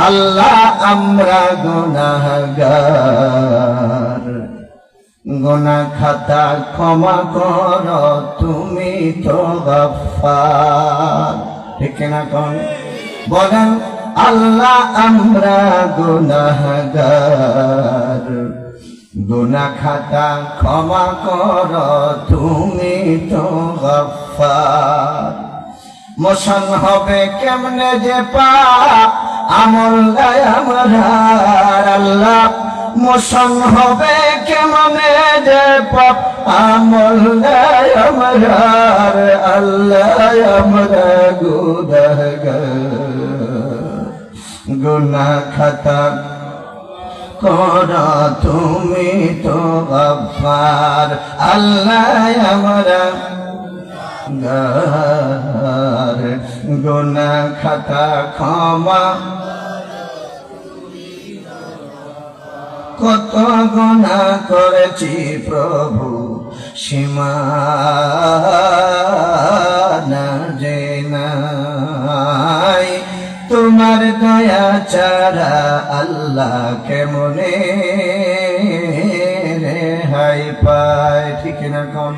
আল্লাহ আমরা গুনাহগার, গুনাহ খাতা ক্ষমা করো তুমি তো গফফার। ঠিক না কোন বলেন? আল্লাহ আমরা গুনাহগার, গুনাহ খাতা ক্ষমা করো তুমি তো গফফার। মোশন হবে কেমনে যে পাপ আমল গায় আমার আল্লাহ, মোশন হবে কেমনে যে পাপ আমল গায় আমার আল্লাহ, আমরা গুনাহগার, গুনাহ খাতা করো তুমি তো গফফার। আল্লাহ আমরা গুনাহগার, গুনাহ খাতা ক্ষমা, কত গুনাহ করেছি প্রভু সীমানা যে নাই, তোমার দয়া ছাড়া আল্লাহ কেমনে রেহাই পায়। ঠিক না কোন?